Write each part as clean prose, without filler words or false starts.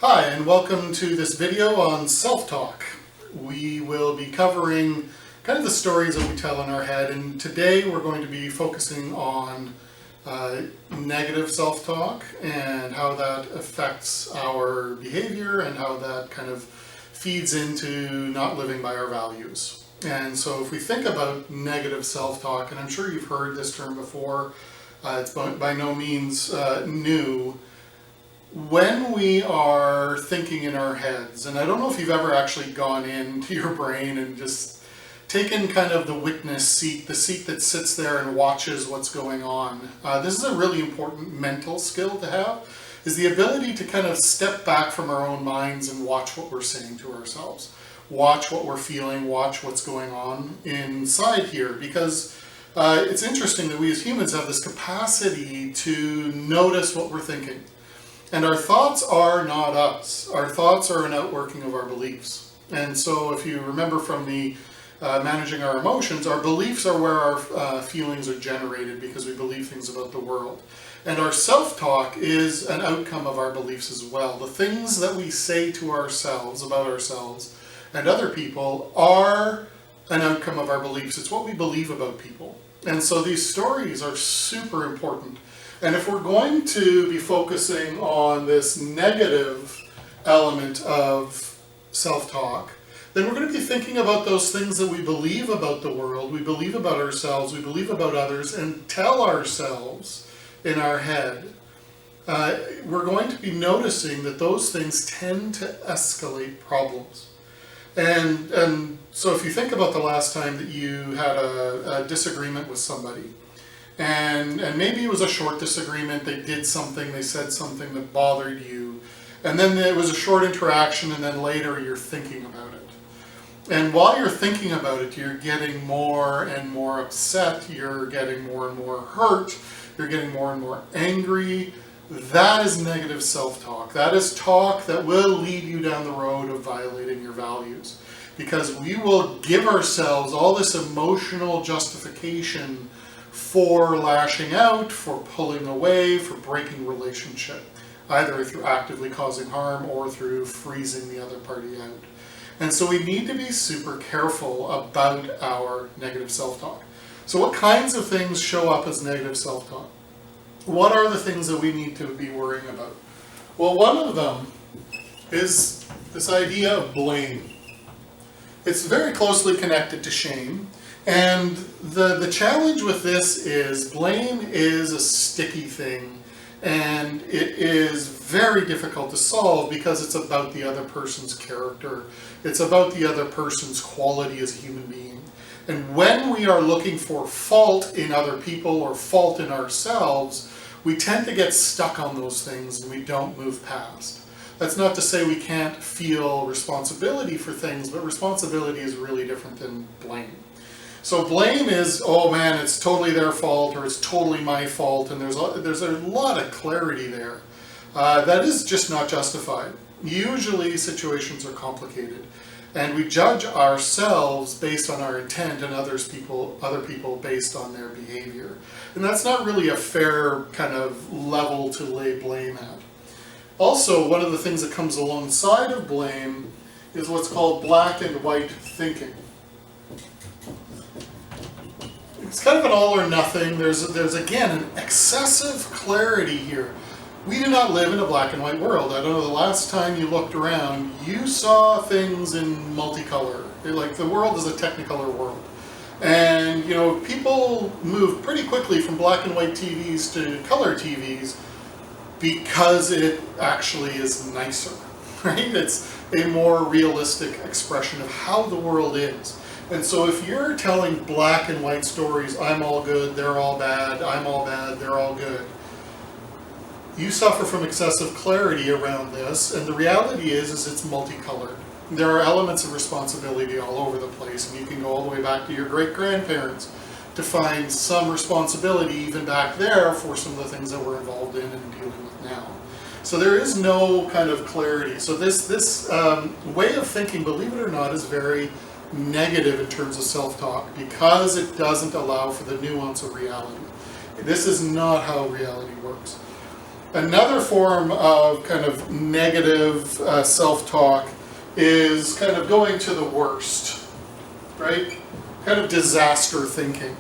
Hi, and welcome to this video on self-talk. We will be covering kind of the stories that we tell in our head, and today we're going to be focusing on negative self-talk and how that affects our behavior and how that kind of feeds into not living by our values. And so if we think about negative self-talk, and I'm sure you've heard this term before, it's by no means new. When we are thinking in our heads, and I don't know if you've ever actually gone into your brain and just taken kind of the witness seat, the seat that sits there and watches what's going on. This is a really important mental skill to have, is the ability to kind of step back from our own minds and watch what we're saying to ourselves. Watch what we're feeling, watch what's going on inside here, because it's interesting that we as humans have this capacity to notice what we're thinking. And our thoughts are not us. Our thoughts are an outworking of our beliefs. And so if you remember from the managing our emotions, our beliefs are where our feelings are generated because we believe things about the world. And our self-talk is an outcome of our beliefs as well. The things that we say to ourselves about ourselves and other people are an outcome of our beliefs. It's what we believe about people. And so these stories are super important. And if we're going to be focusing on this negative element of self-talk, then we're going to be thinking about those things that we believe about the world, we believe about ourselves, we believe about others, and tell ourselves in our head. We're going to be noticing that those things tend to escalate problems. And so if you think about the last time that you had a disagreement with somebody, and maybe it was a short disagreement, they did something, they said something that bothered you, and then it was a short interaction, and then later you're thinking about it. And while you're thinking about it, you're getting more and more upset, you're getting more and more hurt, you're getting more and more angry. That is negative self-talk. That is talk that will lead you down the road of violating your values. Because we will give ourselves all this emotional justification for lashing out, for pulling away, for breaking relationship, either through actively causing harm or through freezing the other party out. And so we need to be super careful about our negative self-talk. So what kinds of things show up as negative self-talk? What are the things that we need to be worrying about? Well, one of them is this idea of blame. It's very closely connected to shame. And the challenge with this is blame is a sticky thing, and it is very difficult to solve because it's about the other person's character. It's about the other person's quality as a human being. And when we are looking for fault in other people or fault in ourselves, we tend to get stuck on those things and we don't move past. That's not to say we can't feel responsibility for things, but responsibility is really different than blame. So blame is, oh man, it's totally their fault, or it's totally my fault, and there's a lot of clarity there. That is just not justified. Usually situations are complicated, and we judge ourselves based on our intent and other people based on their behavior. And that's not really a fair kind of level to lay blame at. Also, one of the things that comes alongside of blame is what's called black and white thinking. It's kind of an all or nothing. There's again an excessive clarity here. We do not live in a black and white world. I don't know, the last time you looked around, you saw things in multicolor. Like, the world is a technicolor world. And, you know, people move pretty quickly from black and white TVs to color TVs because it actually is nicer, right? It's a more realistic expression of how the world is. And so if you're telling black and white stories, I'm all good, they're all bad, I'm all bad, they're all good, you suffer from excessive clarity around this, and the reality is it's multicolored. There are elements of responsibility all over the place, and you can go all the way back to your great-grandparents to find some responsibility even back there for some of the things that we're involved in and dealing with now. So there is no kind of clarity. So this way of thinking, believe it or not, is very negative in terms of self-talk because it doesn't allow for the nuance of reality. This is not how reality works. Another form of kind of negative self-talk is kind of going to the worst, right? Kind of disaster thinking,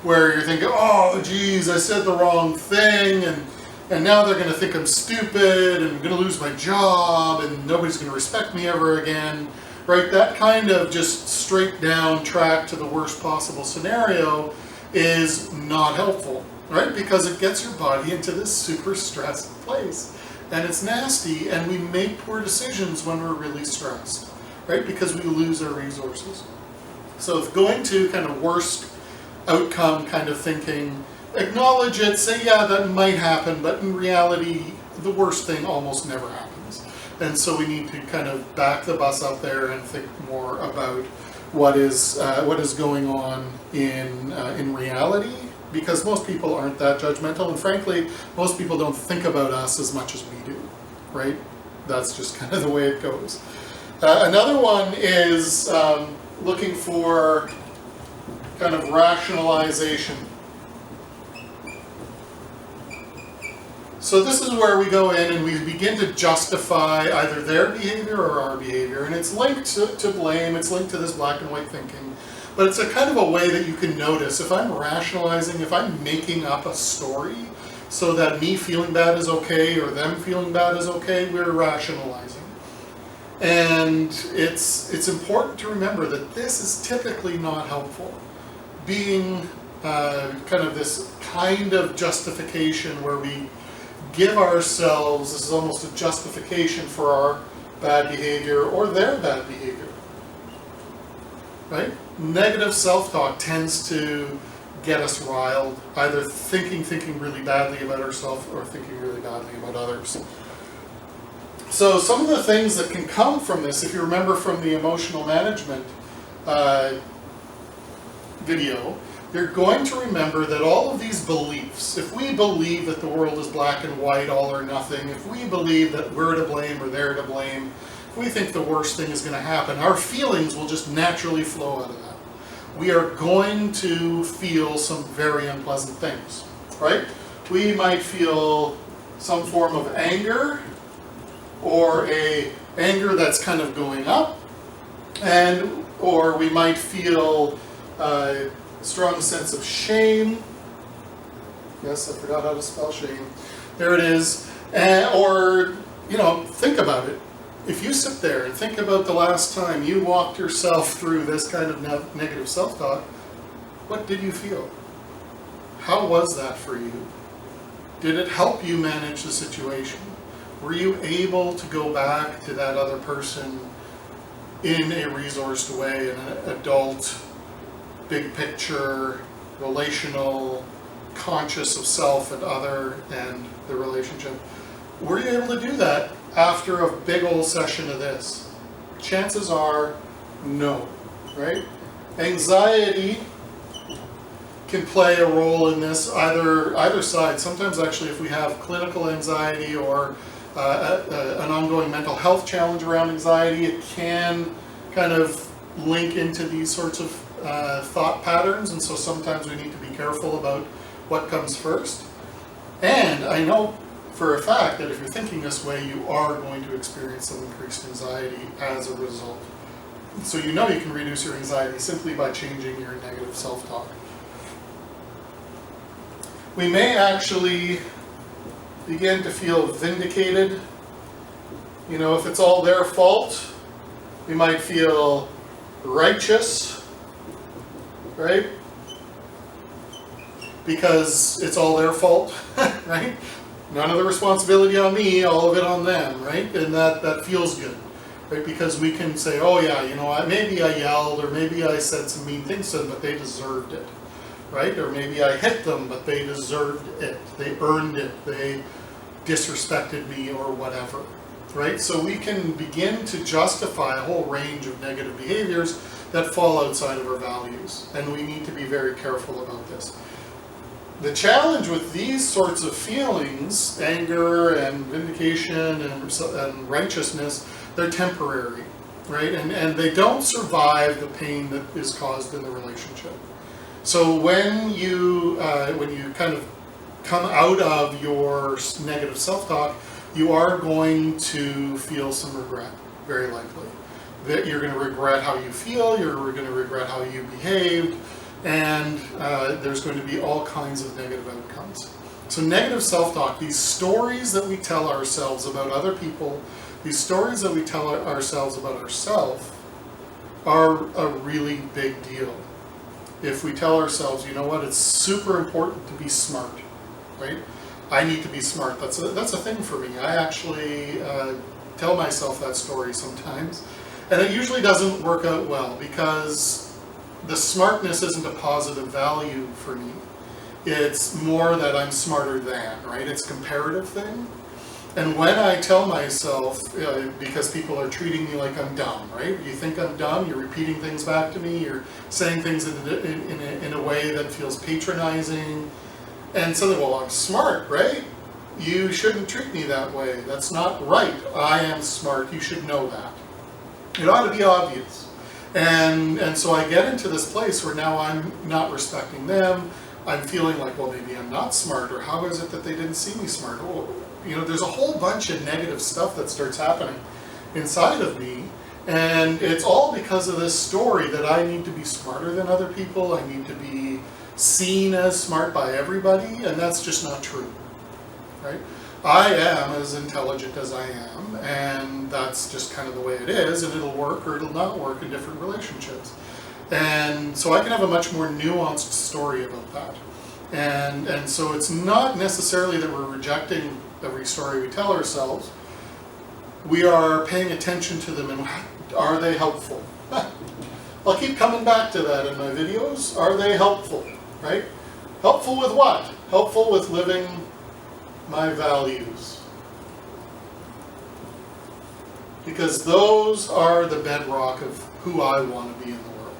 where you're thinking, oh, geez, I said the wrong thing, and now they're going to think I'm stupid, and I'm going to lose my job, and nobody's going to respect me ever again, right? That kind of just straight down track to the worst possible scenario is not helpful, right? Because it gets your body into this super stressed place. And it's nasty, and we make poor decisions when we're really stressed, right? Because we lose our resources. So if going to kind of worst outcome kind of thinking, acknowledge it, say, yeah, that might happen, but in reality, the worst thing almost never happens. And so we need to kind of back the bus up there and think more about what is going on in reality, because most people aren't that judgmental, and frankly, most people don't think about us as much as we do, right? That's just kind of the way it goes. Another one is looking for kind of rationalization. So this is where we go in and we begin to justify either their behavior or our behavior, and it's linked to blame, it's linked to this black and white thinking. But it's a kind of a way that you can notice, if I'm rationalizing, if I'm making up a story so that me feeling bad is okay or them feeling bad is okay, we're rationalizing. And it's important to remember that this is typically not helpful. Being kind of this kind of justification where we give ourselves, this is almost a justification for our bad behavior or their bad behavior, right? Negative self-talk tends to get us riled, either thinking really badly about ourselves or thinking really badly about others. So some of the things that can come from this, if you remember from the emotional management video, you're going to remember that all of these beliefs, if we believe that the world is black and white, all or nothing, if we believe that we're to blame or they're to blame, if we think the worst thing is going to happen, our feelings will just naturally flow out of that. We are going to feel some very unpleasant things, right? We might feel some form of anger, or a anger that's kind of going up, or we might feel a strong sense of shame. Yes, I forgot how to spell shame. There it is. Or, think about it. If you sit there and think about the last time you walked yourself through this kind of negative self-talk, what did you feel? How was that for you? Did it help you manage the situation? Were you able to go back to that other person in a resourced way, in an adult, big picture, relational, conscious of self and other and the relationship? Were you able to do that after a big old session of this? Chances are no, right? Anxiety can play a role in this, either side. Sometimes actually if we have clinical anxiety or an ongoing mental health challenge around anxiety, it can kind of link into these sorts of thought patterns, and so sometimes we need to be careful about what comes first. And I know for a fact that if you're thinking this way, you are going to experience some increased anxiety as a result. So you can reduce your anxiety simply by changing your negative self-talk. We may actually begin to feel vindicated. If it's all their fault, we might feel righteous, right? Because it's all their fault, right? None of the responsibility on me, all of it on them, right? And that feels good, right? Because we can say, oh yeah, maybe I yelled, or maybe I said some mean things to them, but they deserved it, right? Or maybe I hit them, but they deserved it. They earned it. They disrespected me or whatever, right? So we can begin to justify a whole range of negative behaviors that fall outside of our values, and we need to be very careful about this. The challenge with these sorts of feelings, anger and vindication and righteousness, they're temporary, right? And they don't survive the pain that is caused in the relationship. So when you kind of come out of your negative self-talk, you are going to feel some regret, very likely. That you're going to regret how you feel, you're going to regret how you behaved, and there's going to be all kinds of negative outcomes. So negative self-talk, these stories that we tell ourselves about other people, these stories that we tell ourselves about ourselves, are a really big deal. If we tell ourselves, you know what, it's super important to be smart, right? I need to be smart. That's a thing for me. I actually tell myself that story sometimes. And it usually doesn't work out well because the smartness isn't a positive value for me. It's more that I'm smarter than, right? It's a comparative thing. And when I tell myself, because people are treating me like I'm dumb, right? You think I'm dumb, you're repeating things back to me, you're saying things in a way that feels patronizing, and suddenly, well, I'm smart, right? You shouldn't treat me that way. That's not right. I am smart. You should know that. It ought to be obvious. And so I get into this place where now I'm not respecting them. I'm feeling like, well, maybe I'm not smart, or how is it that they didn't see me smart? Well, you know, there's a whole bunch of negative stuff that starts happening inside of me, and it's all because of this story that I need to be smarter than other people. I need to be seen as smart by everybody, and that's just not true, right? I am as intelligent as I am, and that's just kind of the way it is, and it'll work or it'll not work in different relationships. And so I can have a much more nuanced story about that. And so it's not necessarily that we're rejecting every story we tell ourselves. We are paying attention to them, and are they helpful? I'll keep coming back to that in my videos. Are they helpful, right? Helpful with what? Helpful with living my values. Because those are the bedrock of who I want to be in the world.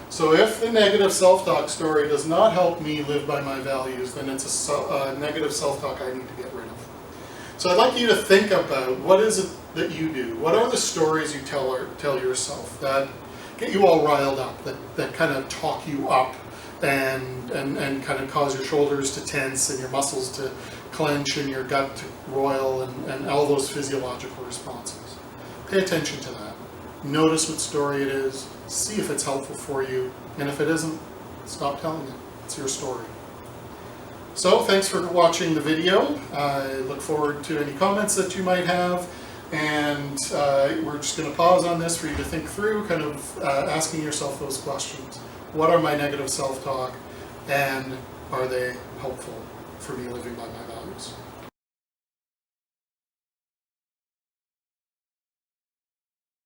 So if the negative self-talk story does not help me live by my values, then it's a negative self-talk I need to get rid of. So I'd like you to think about, what is it that you do? What are the stories you tell yourself that get you all riled up, that kind of talk you up and kind of cause your shoulders to tense and your muscles to clench and your gut to roil and all those physiological responses? Pay attention to that. Notice what story it is. See if it's helpful for you. And if it isn't, stop telling it. It's your story. So thanks for watching the video. I look forward to any comments that you might have. And we're just going to pause on this for you to think through, kind of asking yourself those questions. What are my negative self-talk, and are they helpful for me living by my values?